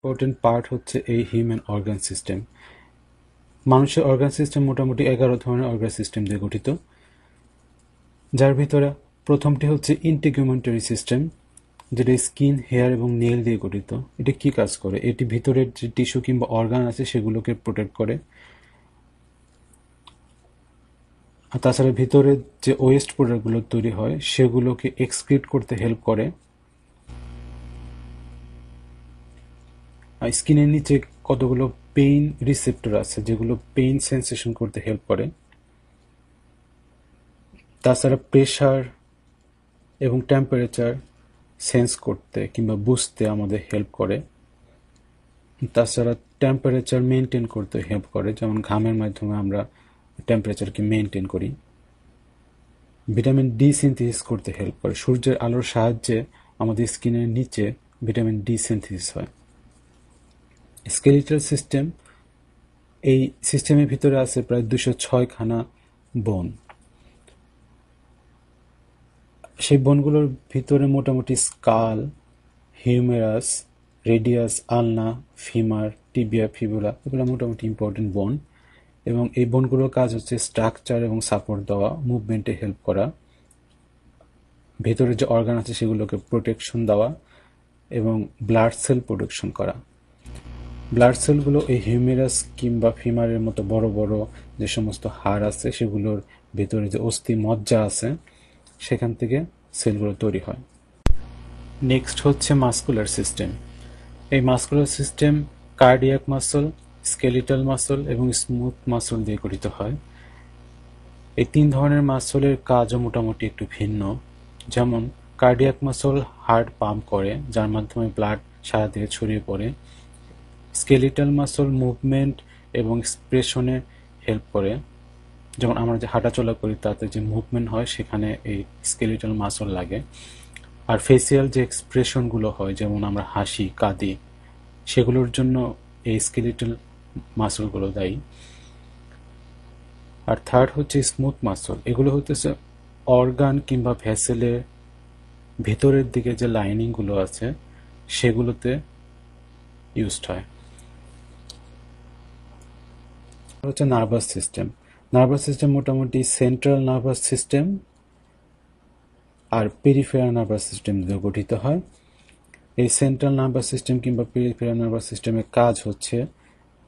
Important part হচ্ছে এই human organ system. মানুষের অর্গান সিস্টেম মোটামুটি 11 ধরনের অর্গান সিস্টেম দিয়ে গঠিত, যার ভিতরে প্রথমটি হচ্ছে ইন্টিগুমেন্টারি সিস্টেম, যেটা স্কিন, হেয়ার এবং নেল দিয়ে গঠিত। এটি কি কাজ করে? এটি ভিতরের যে টিস্যু কিংবা অর্গান আছে সেগুলোকে প্রোটেক্ট করে, আর তাছাড়া ভিতরে যে ওয়েস্ট প্রোডাক্টগুলো তৈরি হয় সেগুলোকে এক্সক্রিট করতে হেল্প করে। আর স্কিনের নিচে কতগুলো পেইন রিসেপ্টর আছে যেগুলো পেইন সেন্সেশন করতে হেল্প করে। তাছাড়া প্রেশার এবং টেম্পারেচার সেন্স করতে কিংবা বুঝতে আমাদের হেল্প করে। তাছাড়া টেম্পারেচার মেনটেন করতে হেল্প করে, যেমন ঘামের মাধ্যমে আমরা টেম্পারেচারকে মেনটেন করি। ভিটামিন ডি সিনথেসিস করতে হেল্প করে, সূর্যের আলোর সাহায্যে আমাদের স্কিনের নিচে ভিটামিন ডি সিনথেসিস হয়। স্কেলিটাল সিস্টেম, এই সিস্টেমের ভিতরে আছে প্রায় 206 খানা বোন। সেই বোনগুলোর ভিতরে মোটামুটি স্কাল, হিউমেরাস, রেডিয়াস, আলনা, ফিমার, টিবিয়া, ফিবুলা এগুলো মোটামুটি ইম্পর্টেন্ট বোন। এবং এই বোনগুলোর কাজ হচ্ছে স্ট্রাকচার এবং সাপোর্ট দেওয়া, মুভমেন্টে হেল্প করা, ভেতরে যে অর্গান আছে সেগুলোকে প্রোটেকশন দেওয়া এবং ব্লাড সেল প্রোডাকশন করা। ব্লাড সেলগুলো এই হিউমেরাস কিংবা ফিমারের মতো বড় বড় যে সমস্ত হাড় আছে সেগুলোর ভেতরে যে অস্থি মজ্জা আছে সেখান থেকে সেলগুলো তৈরি হয়। নেক্সট হচ্ছে মাসকুলার সিস্টেম। এই muscular system cardiac muscle, skeletal muscle এবং স্মুথ মাসল দিয়ে গঠিত হয়। এই তিন ধরনের মাসলের কাজও মোটামুটি একটু ভিন্ন। যেমন কার্ডিয়াক মাসল হার্ট পাম্প করে, যার মাধ্যমে ব্লাড সারা দেহে ছড়িয়ে পড়ে। স্কেলিটাল মাসল মুভমেন্ট এবং এক্সপ্রেশনে হেল্প করে, যেমন আমরা যে হাঁটাচলা করি তাতে যে মুভমেন্ট হয় সেখানে এই স্কেলিটাল মাসল লাগে। আর ফেসিয়াল যে এক্সপ্রেশনগুলো হয়, যেমন আমরা হাসি, কাঁদি, সেগুলোর জন্য এই স্কেলিটাল মাসলগুলো দায়ী। আর থার্ড হচ্ছে স্মুথ মাসল। এগুলো হতেছে অর্গান কিংবা ভেসেলের ভেতরের দিকে যে লাইনিংগুলো আছে সেগুলোতে ইউজড হয়। হচ্ছে নার্ভাস সিস্টেম। নার্ভাস সিস্টেম মোটামুটি সেন্ট্রাল নার্ভাস সিস্টেম আর পেরিফেরাল নার্ভাস সিস্টেম দিয়ে গঠিত হয়। এই সেন্ট্রাল নার্ভাস সিস্টেম কিংবা পেরিফেরাল নার্ভাস সিস্টেমের কাজ হচ্ছে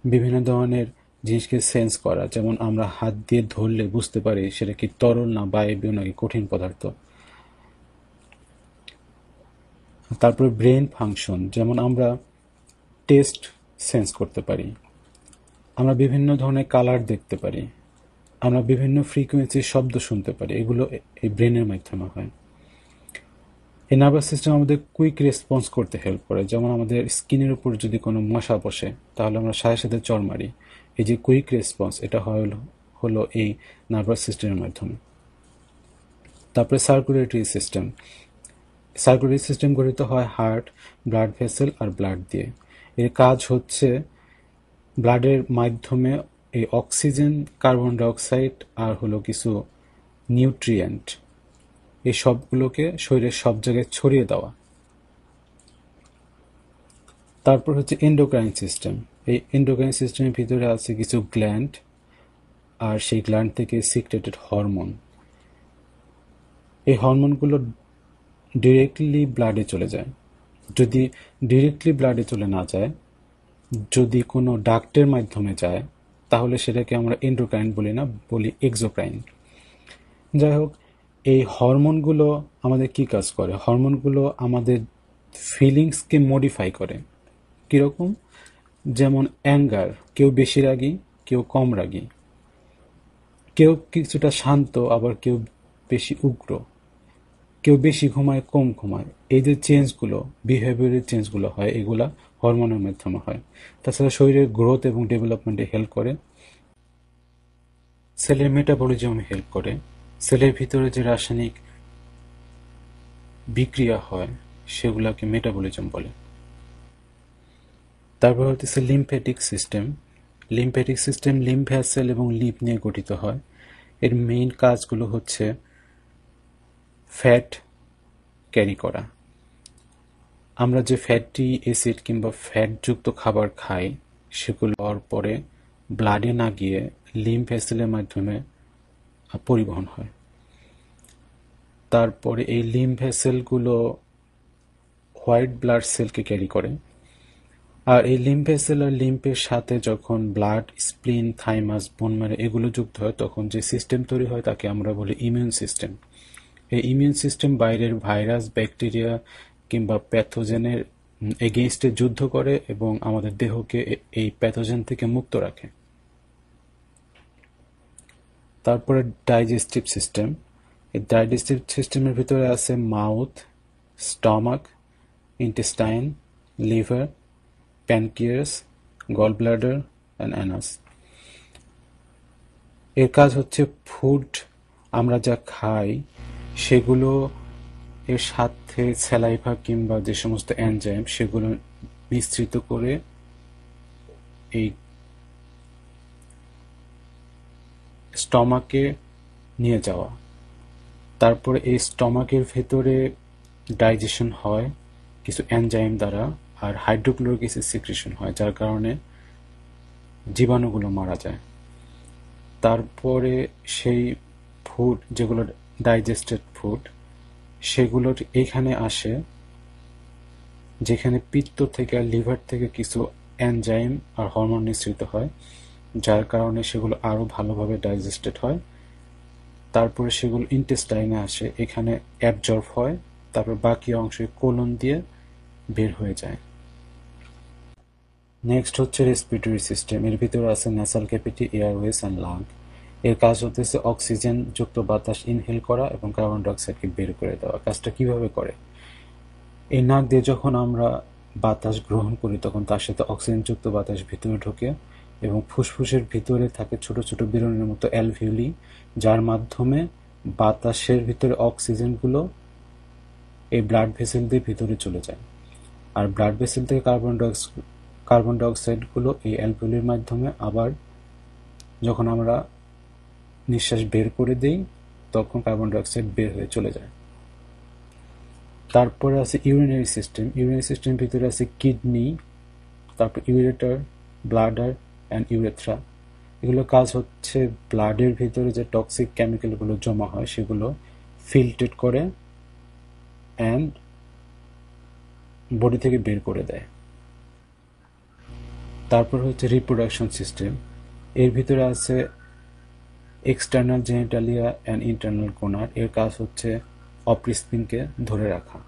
বিভিন্ন ধরনের জিনিসকে সেন্স করা, যেমন আমরা হাত দিয়ে ধরলে বুঝতে পারি সেটা কি তরল না বায়বীয় নাকি কঠিন পদার্থ। তারপরে ব্রেন ফাংশন, যেমন আমরা টেস্ট সেন্স করতে পারি, আমরা বিভিন্ন ধরনের কালার দেখতে পারি, আমরা বিভিন্ন ফ্রিকোয়েন্সির শব্দ শুনতে পারি, এগুলো এই ব্রেনের মাধ্যমে হয়। এই নার্ভাস সিস্টেম আমাদের কুইক রেসপন্স করতে হেল্প করে, যেমন আমাদের স্কিনের উপর যদি কোনো মশা বসে তাহলে আমরা সাথে সাথে চড় মারি। এই যে কুইক রেসপন্স, এটা হলো এই নার্ভাস সিস্টেমের মাধ্যমে। তারপরে সার্কুলেটরি সিস্টেম। সার্কুলেটরি সিস্টেম গঠিত হয় হার্ট, ব্লাড ভেসেল আর ব্লাড দিয়ে। এর কাজ হচ্ছে ব্লাডের মাধ্যমে এই অক্সিজেন, কার্বন ডাইঅক্সাইড আর হলো কিছু নিউট্রিয়েন্ট, এই সবগুলোকে শরীরের সব জায়গায় ছড়িয়ে দেওয়া। তারপর হচ্ছে এন্ডোক্রাইন সিস্টেম। এই এন্ডোক্রাইন সিস্টেমের ভিতরে আছে কিছু গ্ল্যান্ড, আর সেই গ্ল্যান্ড থেকে সিক্রেটেড হরমোন। এই হরমোনগুলো ডিরেক্টলি ব্লাডে চলে যায়। যদি ডিরেক্টলি ব্লাডে চলে না যায়, যদি কোনো ডাক্টের মাধ্যমে যায়, তাহলে সেটাকে আমরা এন্ডোক্রাইন বলি না, বলি এক্সোক্রাইন। যাই হোক, এই হরমোনগুলো আমাদের কি কাজ করে? হরমোনগুলো আমাদের ফিলিংসকে মডিফাই করে। কীরকম? যেমন অ্যাঙ্গার, কেউ বেশি রাগী, কেউ কম রাগী, কেউ কিছুটা শান্ত, আবার কেউ বেশি উগ্র, কেউ বেশি ঘুমায়, কম ঘুমায়। এই যে চেঞ্জগুলো, বিহেভিয়ারের চেঞ্জগুলো হয়, এগুলা হরমোনের মাধ্যমে হয়। তাছাড়া শরীরের গ্রোথ এবং ডেভেলপমেন্টে হেল্প করে, সেলের মেটাবলিজমে হেল্প করে, সেলের ভিতরে যে রাসায়নিক বিক্রিয়া হয় সেগুলোকে মেটাবলিজম বলে। তারপর হচ্ছে lymphatic system. Lymphatic system lymph vessel এবং লিম্ফ নিয়ে গঠিত হয়। এর মেইন কাজগুলো হচ্ছে ফ্যাট ক্যারি করা, আমরা যে ফ্যাটি অ্যাসিড কিংবা ফ্যাটযুক্ত খাবার খাই সেগুলো হওয়ার পরে ব্লাডে না গিয়ে লিম্ফ ভেসেলের মাধ্যমে পরিবহন হয়। তারপরে এই লিম্ফ ভেসেলগুলো হোয়াইট ব্লাড সেলকে ক্যারি করে। আর এই লিম্ফ ভেসেল আর লিম্ফের সাথে যখন ব্লাড, স্প্লিন, থাইমাস, বোন ম্যারো এগুলো যুক্ত হয় তখন যে সিস্টেম তৈরি হয় তাকে আমরা বলি ইমিউন সিস্টেম। এই ইমিউন সিস্টেম বাইরের ভাইরাস, ব্যাকটেরিয়া কিংবা প্যাথোজেনের এগেইনস্টে যুদ্ধ করে এবং আমাদের দেহকে এই প্যাথোজেন থেকে মুক্ত রাখে। তারপরে ডাইজেস্টিভ সিস্টেম। এই ডাইজেস্টিভ সিস্টেমের ভিতরে আছে mouth, stomach, intestine, liver, pancreas, gall bladder and anus. এর কাজ হচ্ছে ফুড, আমরা যা খাই সেগুলো এর সাথে স্যালাইভা কিংবা যে সমস্ত এনজাইম সেগুলো মিশ্রিত করে এই স্টমাকে নিয়ে যাওয়া। তারপরে এই স্টমাকের ভেতরে ডাইজেশন হয় কিছু এনজাইম দ্বারা, আর হাইড্রোক্লোরিক অ্যাসিড সিক্রেশন হয় যার কারণে জীবাণুগুলো মারা যায়। তারপরে সেই ফুড যেগুলো ডাইজেস্টেড ফুড সেগুলোর এইখানে আসে, যেখানে পিত্ত থেকে আর লিভার থেকে কিছু এনজাইম আর হরমোন নিঃসৃত হয় যার কারণে সেগুলো আরও ভালোভাবে ডাইজেস্টেড হয়। তারপরে সেগুলো ইন্টেস্টাইনে আসে, এখানে অ্যাবজর্ব হয়, তারপর বাকি অংশে কোলন দিয়ে বের হয়ে যায়। নেক্সট হচ্ছে রেসপিরেটরি সিস্টেম। এর ভিতরে আছে ন্যাসাল ক্যাভিটি, এয়ারওয়েস অ্যান্ড লাং। এর কাজ হতেছে অক্সিজেন যুক্ত বাতাস ইনহেল করা এবং কার্বন ডাইঅক্সাইডকে বের করে দেওয়া। কাজটা কিভাবে করে? এই নাক দিয়ে যখন আমরা বাতাস গ্রহণ করি তখন তার সাথে অক্সিজেনযুক্ত বাতাস ভিতরে ঢোকে এবং ফুসফুসের ভিতরে থাকে ছোট ছোট বেলুনের মতো অ্যালভিউলি, যার মাধ্যমে বাতাসের ভিতরে অক্সিজেনগুলো এই ব্লাড ভেসেল দিয়ে ভিতরে চলে যায়। আর ব্লাড ভেসেল থেকে কার্বন ডাইঅক্সাইডগুলো এই অ্যালভিউলির মাধ্যমে আবার যখন আমরা নিঃশ্বাস বের করে দিই তখন কার্বন ডাইঅক্সাইড বের হয়ে চলে যায়। তারপরে আছে ইউরিনারি সিস্টেম। ইউরিনারি সিস্টেমের ভিতরে আছে কিডনি, তারপর ইউরেটার, ব্লাডার অ্যান্ড ইউরেথ্রা। এগুলো কাজ হচ্ছে ব্লাডের ভিতরে যে টক্সিক কেমিক্যালগুলো জমা হয় সেগুলো ফিল্টার করে অ্যান্ড বডি থেকে বের করে দেয়। তারপর হচ্ছে রিপ্রোডাকশন সিস্টেম। এর ভিতরে আছে এক্সটার্নাল জেনিটালিয়া অ্যান্ড ইন্টারনাল কোনার। এর কাজ হচ্ছে অফস্প্রিংকে ধরে রাখা।